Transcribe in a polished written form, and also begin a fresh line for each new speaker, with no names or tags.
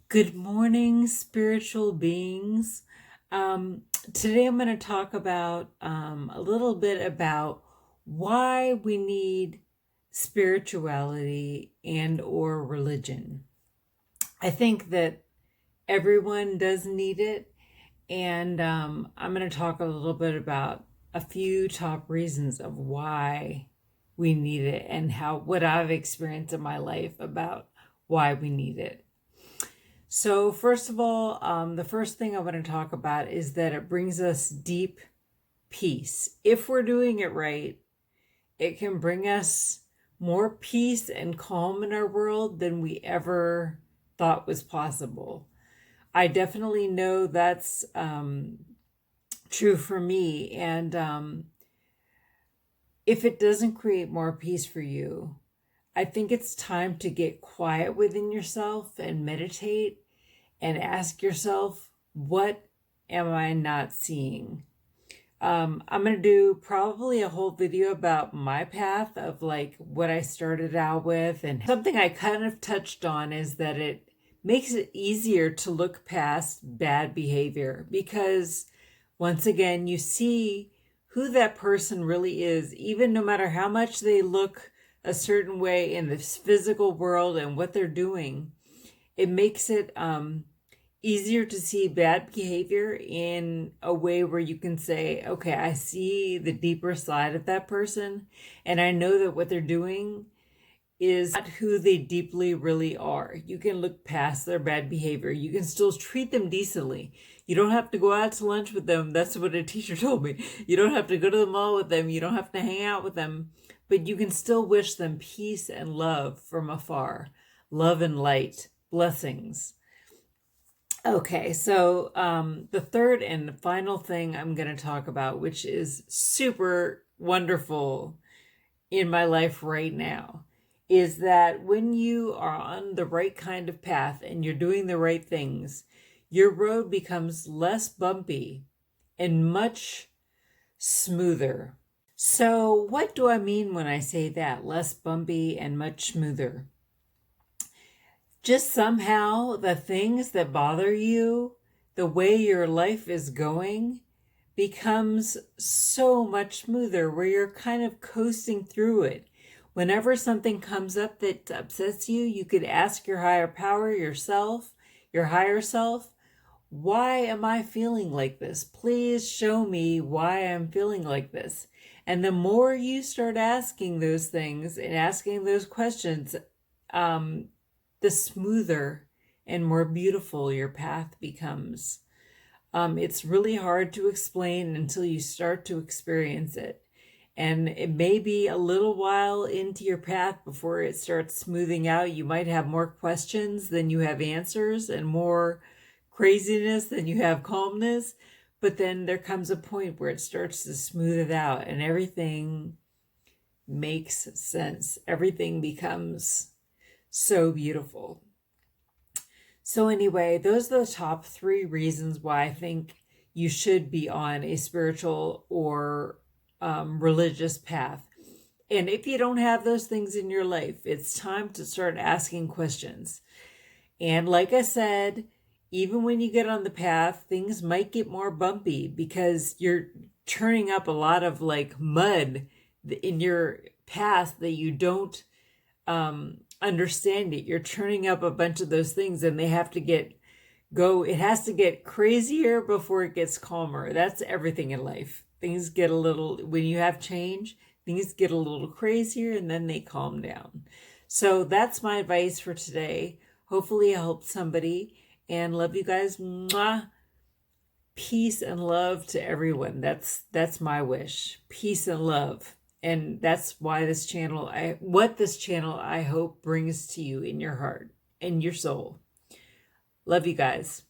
Good morning, spiritual beings. Today I'm going to talk about a little bit about why we need spirituality and or religion. I think that everyone does need it, and I'm going to talk a little bit about a few top reasons of why we need it and how what I've experienced in my life about why we need it. So, first of all, the first thing I want to talk about is that it brings us deep peace. If we're doing it right, it can bring us more peace and calm in our world than we ever thought was possible. I definitely know that's true for me. And if it doesn't create more peace for you, I think it's time to get quiet within yourself and meditate and ask yourself, what am I not seeing? I'm going to do probably a whole video about my path of like what I started out with. And something I kind of touched on is that it makes it easier to look past bad behavior because once again, you see who that person really is, even no matter how much they look a certain way in this physical world and what they're doing. It makes it easier to see bad behavior in a way where you can say, okay, I see the deeper side of that person, and I know that what they're doing is not who they deeply really are. You can look past their bad behavior. You can still treat them decently. You don't have to go out to lunch with them. That's what a teacher told me. You don't have to go to the mall with them. You don't have to hang out with them. But you can still wish them peace and love from afar. Love and light. Blessings. Okay, so the third and final thing I'm going to talk about, which is super wonderful in my life right now, is that when you are on the right kind of path and you're doing the right things, your road becomes less bumpy and much smoother. So, what do I mean when I say that? Less bumpy and much smoother. Just somehow the things that bother you, the way your life is going, becomes so much smoother where you're kind of coasting through it. Whenever something comes up that upsets you, you could ask your higher power, yourself, your higher self, why am I feeling like this? Please show me why I'm feeling like this. And the more you start asking those things and asking those questions, the smoother and more beautiful your path becomes. It's really hard to explain until you start to experience it. And it may be a little while into your path before it starts smoothing out. You might have more questions than you have answers and more craziness than you have calmness. But then there comes a point where it starts to smooth it out and everything makes sense. Everything becomes so beautiful. So anyway, those are the top 3 reasons why I think you should be on a spiritual or religious path. And if you don't have those things in your life, it's time to start asking questions. And like I said, even when you get on the path, things might get more bumpy because you're turning up a lot of like mud in your path that you don't understand it. You're turning up a bunch of those things and they have to it has to get crazier before it gets calmer. That's everything in life. Things get a little, when you have change, things get a little crazier and then they calm down. So that's my advice for today. Hopefully it helped somebody, and love you guys. Mwah. Peace and love to everyone. That's my wish. Peace and love. And that's why what this channel I hope brings to you in your heart and your soul. Love you guys.